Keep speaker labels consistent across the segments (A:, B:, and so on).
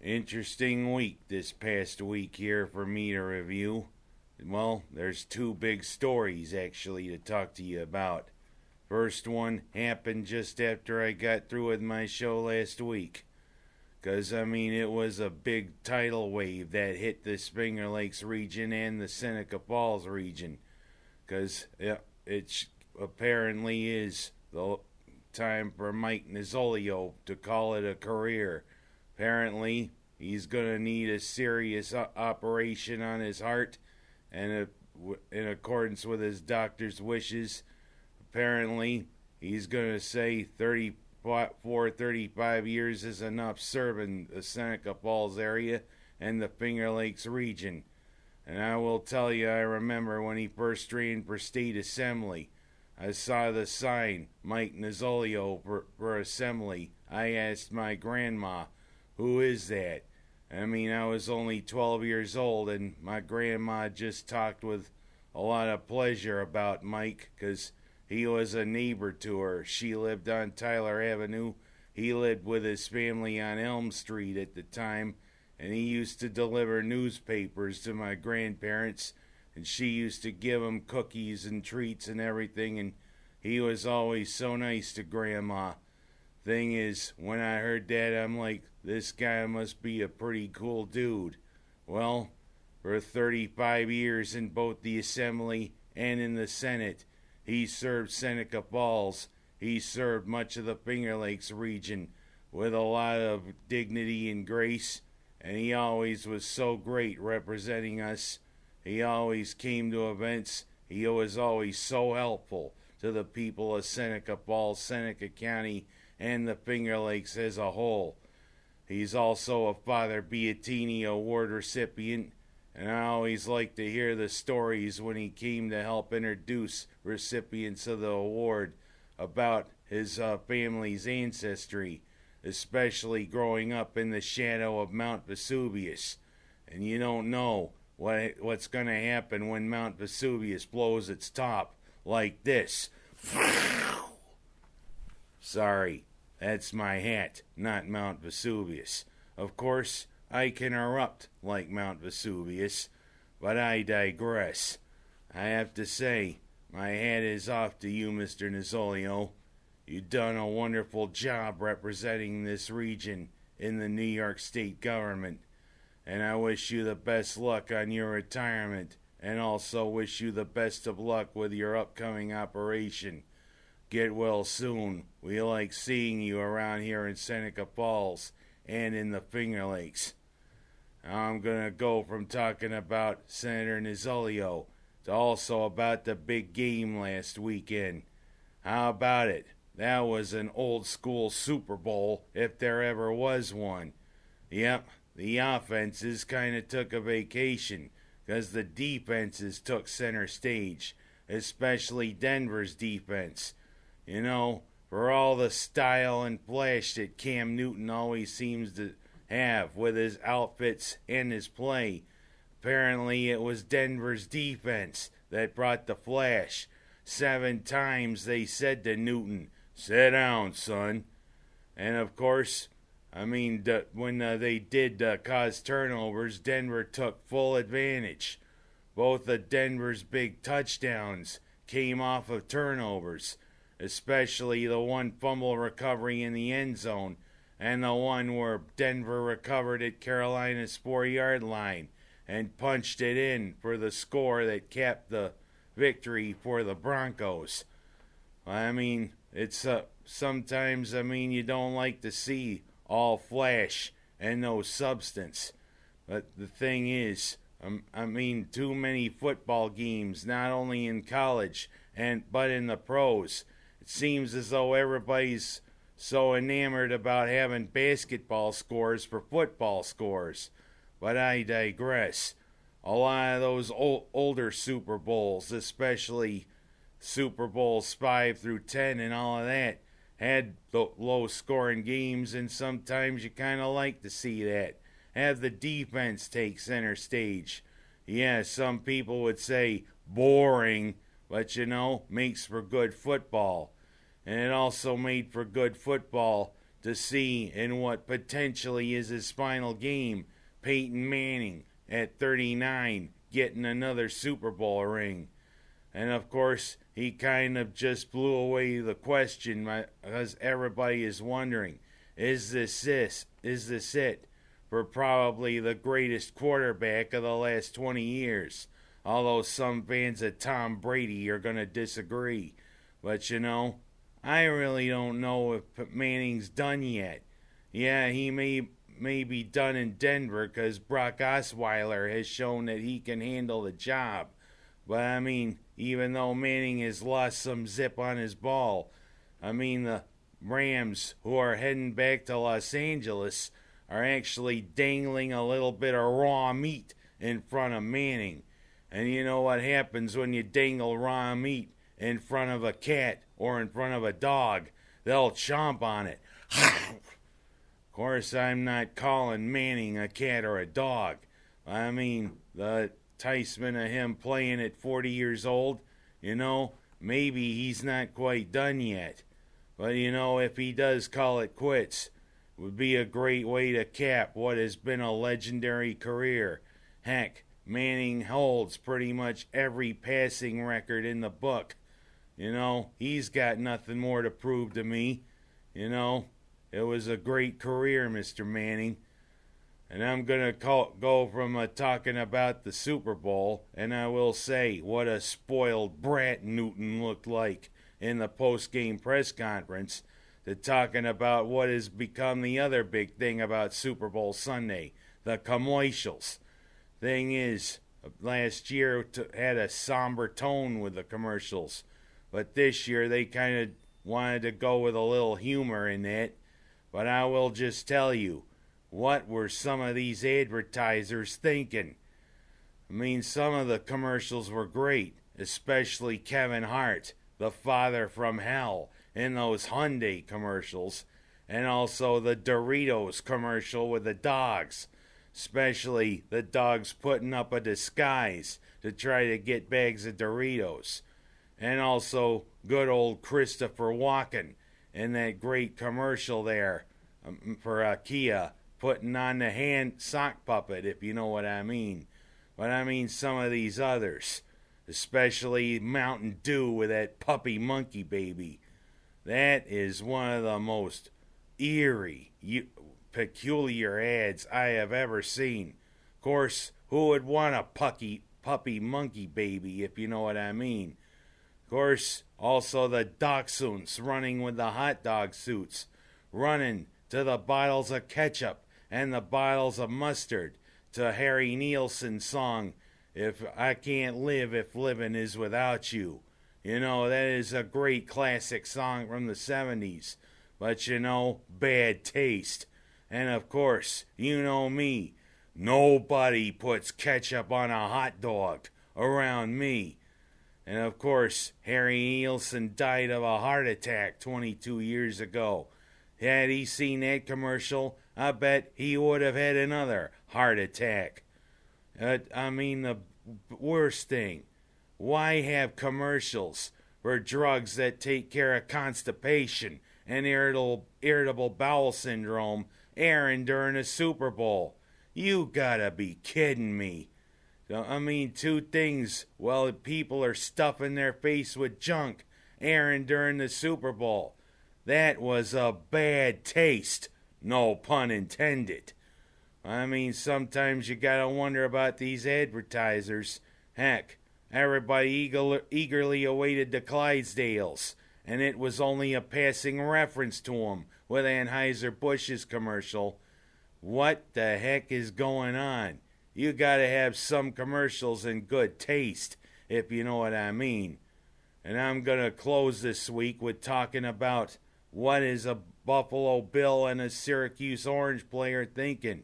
A: Interesting week this past week here for me to review. Well, there's two big stories actually to talk to you about. First one happened just after I got through with my show last week. It was a big tidal wave that hit the Finger Lakes region and the Seneca Falls region. It apparently is the time for Mike Nozzoli to call it a career. Apparently, he's going to need a serious operation on his heart, and in accordance with his doctor's wishes, apparently, he's going to say 35 years is enough serving the Seneca Falls area and the Finger Lakes region. And I will tell you, I remember when he first ran for state assembly. I saw the sign, Mike Nozzoli for assembly. I asked my grandma, who is that? I was only 12 years old, and my grandma just talked with a lot of pleasure about Mike, because he was a neighbor to her. She lived on Tyler Avenue. He lived with his family on Elm Street at the time, and he used to deliver newspapers to my grandparents, and she used to give him cookies and treats and everything, and he was always so nice to Grandma. Thing is, when I heard that, I'm like, this guy must be a pretty cool dude. Well, for 35 years in both the Assembly and in the Senate, he served Seneca Falls. He served much of the Finger Lakes region with a lot of dignity and grace, and he always was so great representing us. He always came to events. He was always so helpful to the people of Seneca Falls, Seneca County, and the Finger Lakes as a whole. He's also a Father Beattini Award recipient, and I always like to hear the stories when he came to help introduce recipients of the award about his family's ancestry, especially growing up in the shadow of Mount Vesuvius. And you don't know what's going to happen when Mount Vesuvius blows its top like this. Sorry, that's my hat, not Mount Vesuvius. Of course, I can erupt like Mount Vesuvius, but I digress. I have to say, my hat is off to you, Mr. Nozzoli. You've done a wonderful job representing this region in the New York State government, and I wish you the best luck on your retirement, and also wish you the best of luck with your upcoming operation. Get well soon. We like seeing you around here in Seneca Falls and in the Finger Lakes. Now I'm going to go from talking about Senator Nozzoli to also about the big game last weekend. How about it? That was an old school Super Bowl if there ever was one. Yep, the offenses kind of took a vacation because the defenses took center stage, especially Denver's defense. You know, for all the style and flash that Cam Newton always seems to have with his outfits and his play, apparently it was Denver's defense that brought the flash. 7 times they said to Newton, "Sit down, son." And of course, when they did cause turnovers, Denver took full advantage. Both of Denver's big touchdowns came off of turnovers, especially the one fumble recovery in the end zone and the one where Denver recovered at Carolina's 4-yard line and punched it in for the score that capped the victory for the Broncos. It's sometimes, you don't like to see all flash and no substance. But the thing is, too many football games, not only in college but in the pros. It seems as though everybody's so enamored about having basketball scores for football scores. But I digress. A lot of those older Super Bowls, especially Super Bowls 5 through 10 and all of that, had low-scoring games, and sometimes you kind of like to see that. Have the defense take center stage. Yeah, some people would say boring, but makes for good football. And it also made for good football to see in what potentially is his final game, Peyton Manning at 39 getting another Super Bowl ring. And of course, he kind of just blew away the question because everybody is wondering, is this it for probably the greatest quarterback of the last 20 years? Although some fans of Tom Brady are going to disagree. But you know, I really don't know if Manning's done yet. Yeah, he may be done in Denver because Brock Osweiler has shown that he can handle the job. But I mean, even though Manning has lost some zip on his ball, I mean, the Rams, who are heading back to Los Angeles, are actually dangling a little bit of raw meat in front of Manning. And you know what happens when you dangle raw meat in front of a cat or in front of a dog? They'll chomp on it. Of course, I'm not calling Manning a cat or a dog. I mean, the enticement of him playing at 40 years old, you know, maybe he's not quite done yet. But, you know, if he does call it quits, it would be a great way to cap what has been a legendary career. Heck, Manning holds pretty much every passing record in the book. You know, he's got nothing more to prove to me. You know, it was a great career, Mr. Manning. And I'm going to go from talking about the Super Bowl, and I will say what a spoiled brat Newton looked like in the post-game press conference, to talking about what has become the other big thing about Super Bowl Sunday, the commercials. Thing is, last year had a somber tone with the commercials, but this year they kind of wanted to go with a little humor in it. But I will just tell you, what were some of these advertisers thinking? I mean, some of the commercials were great, especially Kevin Hart, the father from hell, in those Hyundai commercials, and also the Doritos commercial with the dogs, especially the dogs putting up a disguise to try to get bags of Doritos, and also good old Christopher Walken in that great commercial there for Kia, putting on the hand sock puppet, if you know what I mean. But I mean some of these others, especially Mountain Dew with that puppy monkey baby. That is one of the most eerie, peculiar ads I have ever seen. Of course, who would want a puppy monkey baby, if you know what I mean? Of course, also the dachshunds running with the hot dog suits, running to the bottles of ketchup and the bottles of mustard to Harry Nielsen's song, If I Can't Live If Living Is Without You. You know, that is a great classic song from the 70s. But you know, bad taste. And of course, you know me, nobody puts ketchup on a hot dog around me. And of course, Harry Nielsen died of a heart attack 22 years ago. Had he seen that commercial, I bet he would have had another heart attack. I mean, the worst thing, why have commercials for drugs that take care of constipation and irritable bowel syndrome airing during a Super Bowl? You gotta be kidding me. I mean, two things while people are stuffing their face with junk airing during the Super Bowl. That was a bad taste. No pun intended. I mean, sometimes you gotta wonder about these advertisers. Heck, everybody eagerly awaited the Clydesdales, and it was only a passing reference to them with Anheuser-Busch's commercial. What the heck is going on? You gotta have some commercials in good taste, if you know what I mean. And I'm gonna close this week with talking about what is a Buffalo Bill and a Syracuse Orange player thinking.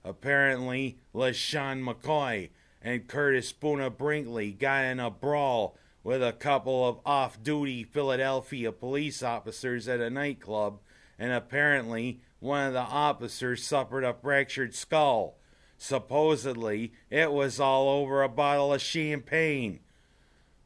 A: Apparently, LeSean McCoy and Curtis Boona Brinkley got in a brawl with a couple of off-duty Philadelphia police officers at a nightclub, and apparently one of the officers suffered a fractured skull. Supposedly, it was all over a bottle of champagne.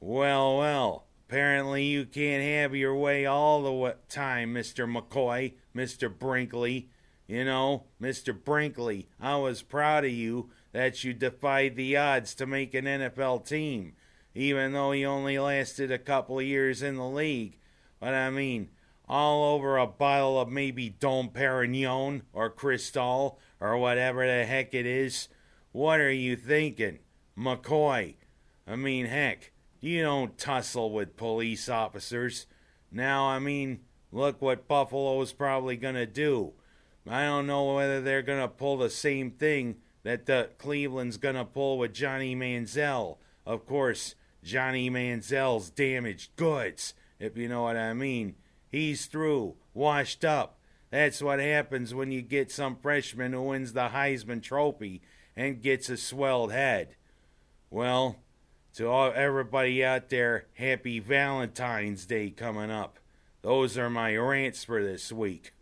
A: Well, Apparently you can't have your way all the time, Mr. McCoy, Mr. Brinkley. You know, Mr. Brinkley, I was proud of you that you defied the odds to make an NFL team, even though you only lasted a couple of years in the league. But I mean, all over a bottle of maybe Dom Perignon or Cristal or whatever the heck it is. What are you thinking, McCoy? I mean, heck, you don't tussle with police officers. Now, I mean, look what Buffalo's probably going to do. I don't know whether they're going to pull the same thing that the Cleveland's going to pull with Johnny Manziel. Of course, Johnny Manziel's damaged goods, if you know what I mean. He's through, washed up. That's what happens when you get some freshman who wins the Heisman Trophy and gets a swelled head. Well, to everybody out there, happy Valentine's Day coming up. Those are my rants for this week.